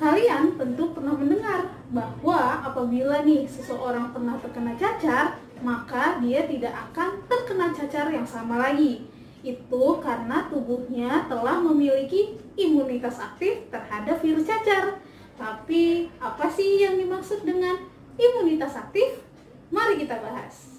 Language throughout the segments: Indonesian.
Kalian tentu pernah mendengar bahwa apabila nih seseorang pernah terkena cacar, maka dia tidak akan terkena cacar yang sama lagi. Itu karena tubuhnya telah memiliki imunitas aktif terhadap virus cacar. Tapi apa sih yang dimaksud dengan imunitas aktif? Mari kita bahas.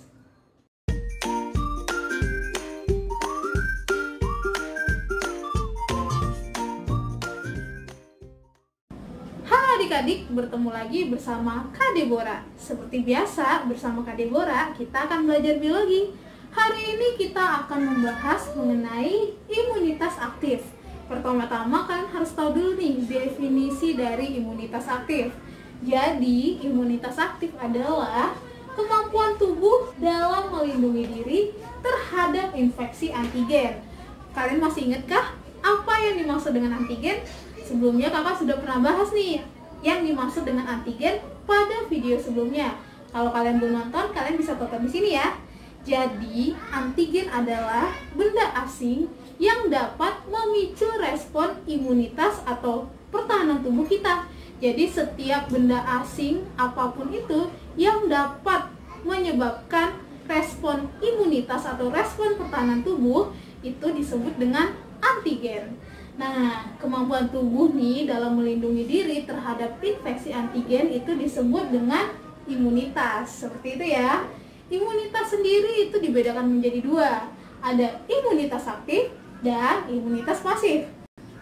Adik-adik, bertemu lagi bersama Kak Deborah. Seperti biasa, bersama Kak Deborah kita akan belajar biologi. Hari ini kita akan membahas mengenai imunitas aktif. Pertama-tama kan harus tahu dulu nih definisi dari imunitas aktif. Jadi, imunitas aktif adalah kemampuan tubuh dalam melindungi diri terhadap infeksi antigen. Kalian masih ingatkah apa yang dimaksud dengan antigen? Sebelumnya kakak sudah pernah bahas nih yang dimaksud dengan antigen pada video sebelumnya. Kalau kalian belum nonton, kalian bisa tonton di sini ya. Jadi, antigen adalah benda asing yang dapat memicu respon imunitas atau pertahanan tubuh kita. Jadi, setiap benda asing apapun itu yang dapat menyebabkan respon imunitas atau respon pertahanan tubuh itu disebut dengan antigen. Nah, kemampuan tubuh nih dalam melindungi diri terhadap infeksi antigen itu disebut dengan imunitas. Seperti itu ya. Imunitas sendiri itu dibedakan menjadi dua. Ada imunitas aktif dan imunitas pasif.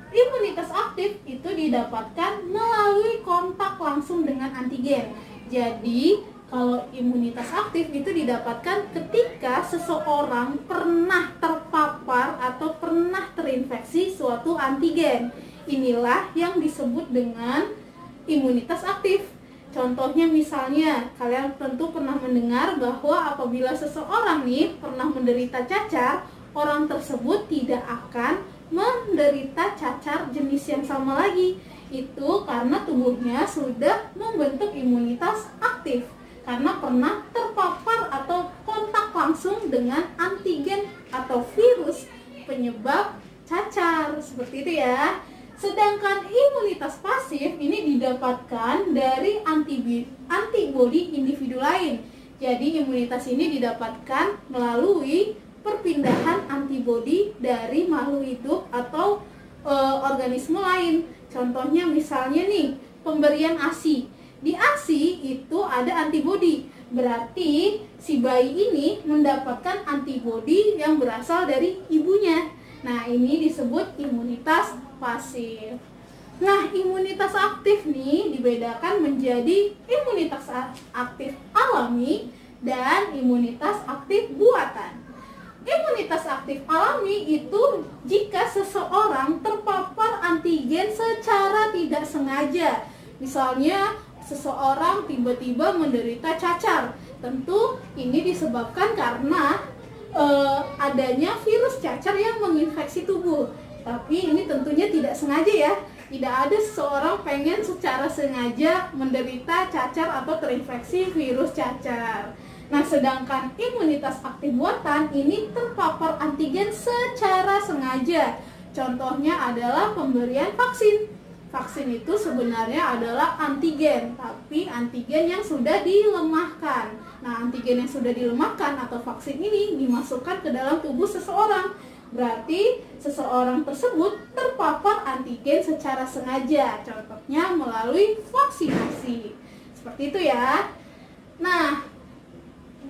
Imunitas aktif itu didapatkan melalui kontak langsung dengan antigen. Jadi, kalau imunitas aktif itu didapatkan ketika seseorang pernah terpapar atau pernah terinfeksi suatu antigen. Inilah yang disebut dengan imunitas aktif. Contohnya misalnya, kalian tentu pernah mendengar bahwa apabila seseorang nih pernah menderita cacar, orang tersebut tidak akan menderita cacar jenis yang sama lagi. Itu karena tubuhnya sudah membentuk imunitas aktif, karena pernah terpapar atau kontak langsung dengan antigen atau virus penyebab cacar. Seperti itu ya. Sedangkan imunitas pasif ini didapatkan dari antibodi individu lain. Jadi imunitas ini didapatkan melalui perpindahan antibodi dari makhluk hidup atau organisme lain. Contohnya misalnya nih, pemberian ASI. Di ASI itu ada antibodi, berarti si bayi ini mendapatkan antibodi yang berasal dari ibunya. Nah, ini disebut imunitas pasif. Nah, imunitas aktif nih dibedakan menjadi imunitas aktif alami dan imunitas aktif buatan. Imunitas aktif alami itu jika seseorang terpapar antigen secara tidak sengaja. Misalnya, seseorang tiba-tiba menderita cacar. Tentu ini disebabkan karena adanya virus cacar yang menginfeksi tubuh. Tapi ini tentunya tidak sengaja ya. Tidak ada seseorang pengen secara sengaja menderita cacar atau terinfeksi virus cacar. Nah, sedangkan imunitas aktif buatan ini terpapar antigen secara sengaja. Contohnya adalah pemberian vaksin. Vaksin itu sebenarnya adalah antigen, tapi antigen yang sudah dilemahkan. Nah, antigen yang sudah dilemahkan atau vaksin ini dimasukkan ke dalam tubuh seseorang. Berarti seseorang tersebut terpapar antigen secara sengaja. Contohnya melalui vaksinasi. Seperti itu ya. Nah,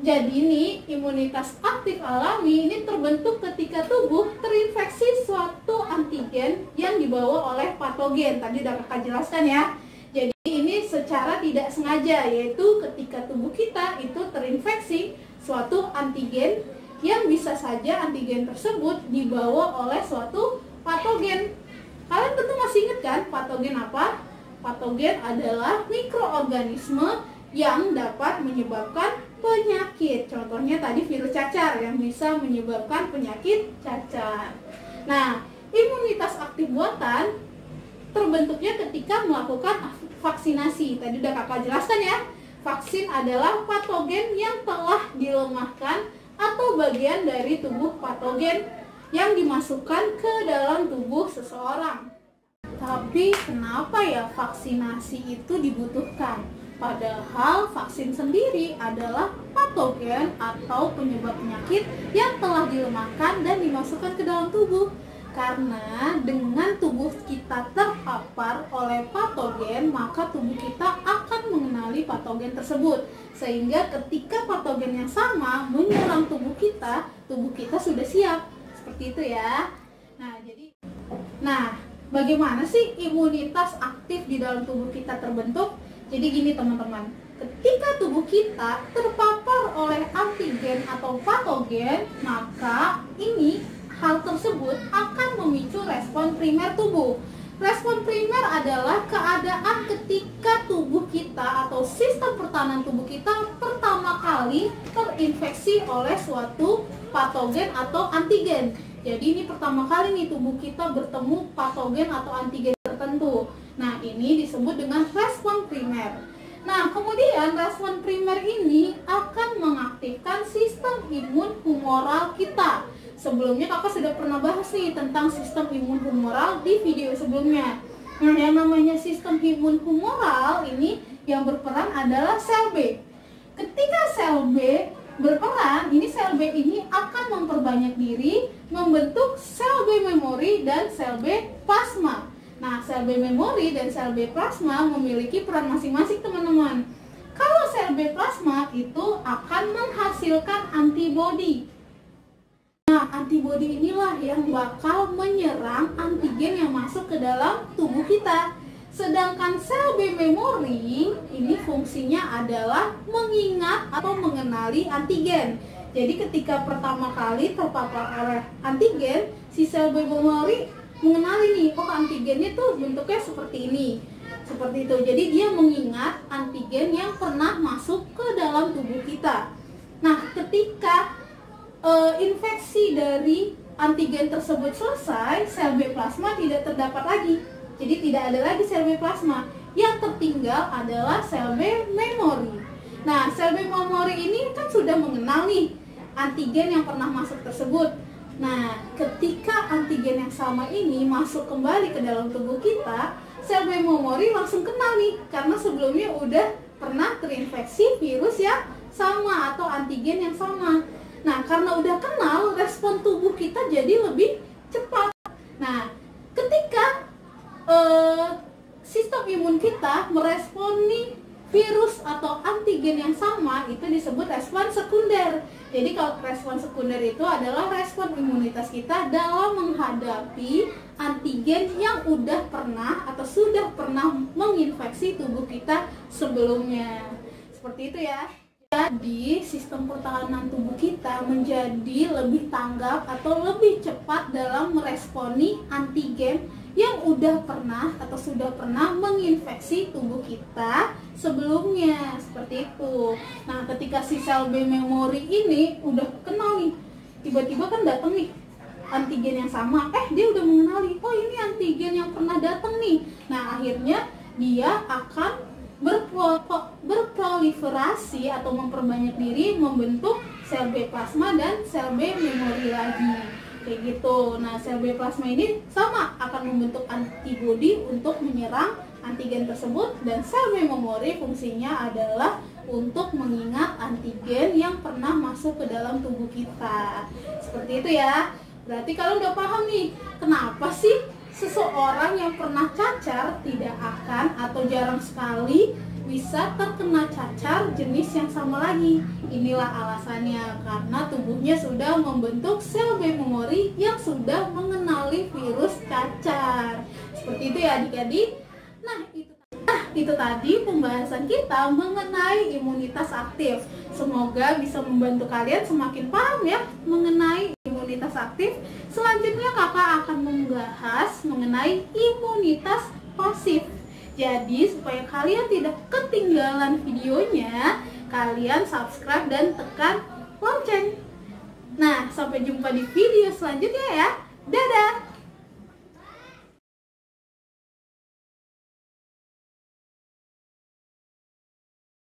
jadi ini imunitas aktif alami ini terbentuk ketika tubuh terinfeksi suatu antigen yang dibawa oleh patogen. Tadi udah kakak jelaskan ya. Jadi ini secara tidak sengaja, yaitu ketika tubuh kita itu terinfeksi suatu antigen yang bisa saja antigen tersebut dibawa oleh suatu patogen. Kalian tentu masih ingat kan patogen apa? Patogen adalah mikroorganisme yang dapat menyebabkan penyakit. Contohnya tadi virus cacar yang bisa menyebabkan penyakit cacar. Nah, imunitas aktif buatan terbentuknya ketika melakukan vaksinasi. Tadi udah kakak jelaskan ya. Vaksin adalah patogen yang telah dilemahkan atau bagian dari tubuh patogen yang dimasukkan ke dalam tubuh seseorang. Tapi kenapa ya vaksinasi itu dibutuhkan? Padahal vaksin sendiri adalah patogen atau penyebab penyakit yang telah dilemahkan dan dimasukkan ke dalam tubuh. Karena dengan tubuh kita terpapar oleh patogen, maka tubuh kita akan mengenali patogen tersebut. Sehingga ketika patogen yang sama menyerang tubuh kita sudah siap. Seperti itu ya. Nah, bagaimana sih imunitas aktif di dalam tubuh kita terbentuk? Jadi gini teman-teman, ketika tubuh kita terpapar oleh antigen atau patogen, maka hal tersebut akan memicu respon primer tubuh. Respon primer adalah keadaan ketika tubuh kita atau sistem pertahanan tubuh kita pertama kali terinfeksi oleh suatu patogen atau antigen. Jadi ini pertama kali nih tubuh kita bertemu patogen atau antigen tertentu. Nah, ini disebut dengan respon primer. Nah, kemudian respon primer ini akan mengaktifkan sistem imun humoral kita. Sebelumnya kakak sudah pernah bahas nih tentang sistem imun humoral di video sebelumnya. Nah, yang namanya sistem imun humoral ini yang berperan adalah sel B. Ketika sel B berperan, sel B ini akan memperbanyak diri, membentuk sel B memori dan sel B plasma. Nah, sel B memori dan sel B plasma memiliki peran masing-masing teman-teman. Kalau sel B plasma itu akan menghasilkan antibodi. Nah, antibodi inilah yang bakal menyerang antigen yang masuk ke dalam tubuh kita. Sedangkan sel B memori ini fungsinya adalah mengingat atau mengenali antigen. Jadi ketika pertama kali terpapar oleh antigen, si sel B memori mengenali nih, oh antigennya tuh bentuknya seperti ini, seperti itu. Jadi dia mengingat antigen yang pernah masuk ke dalam tubuh kita. Nah, ketika infeksi dari antigen tersebut selesai, sel B plasma tidak terdapat lagi. Jadi tidak ada lagi sel B plasma. Yang tertinggal adalah sel B memori. Nah, sel B memori ini kan sudah mengenal nih antigen yang pernah masuk tersebut. Nah, ketika antigen yang sama ini masuk kembali ke dalam tubuh kita, sel B memori langsung kenal nih, karena sebelumnya udah pernah terinfeksi virus yang sama atau antigen yang sama. Nah, karena udah kenal, respon tubuh kita jadi lebih cepat. Nah, ketika sistem imun kita meresponi virus atau antigen yang sama, itu disebut respon sekunder. Jadi kalau respon sekunder itu adalah respon imunitas kita dalam menghadapi antigen yang udah pernah atau sudah pernah menginfeksi tubuh kita sebelumnya. Seperti itu ya. Jadi sistem pertahanan tubuh kita menjadi lebih tanggap atau lebih cepat dalam meresponi antigen yang udah pernah atau sudah pernah menginfeksi tubuh kita sebelumnya, seperti itu. Nah, ketika si sel B memori ini udah kenal nih, tiba-tiba kan datang nih antigen yang sama, dia udah mengenali, oh ini antigen yang pernah datang nih. Nah, akhirnya dia akan berproliferasi atau memperbanyak diri, membentuk sel B plasma dan sel B memori lagi. Kayak gitu. Nah, sel B plasma ini sama akan membentuk antibodi untuk menyerang antigen tersebut, dan sel B memori fungsinya adalah untuk mengingat antigen yang pernah masuk ke dalam tubuh kita. Seperti itu ya. Berarti kalau udah paham nih, kenapa sih seseorang yang pernah cacar tidak akan atau jarang sekali bisa terkena cacar jenis yang sama lagi. Inilah alasannya, karena tubuhnya sudah membentuk sel B memori yang sudah mengenali virus cacar. Seperti itu ya adik-adik. Nah, itu tadi pembahasan kita mengenai imunitas aktif. Semoga bisa membantu kalian semakin paham ya mengenai imunitas aktif. Selanjutnya kakak akan membahas mengenai imunitas pasif. Jadi supaya kalian tidak ketinggalan videonya, kalian subscribe dan tekan lonceng. Nah, sampai jumpa di video selanjutnya ya. Dadah!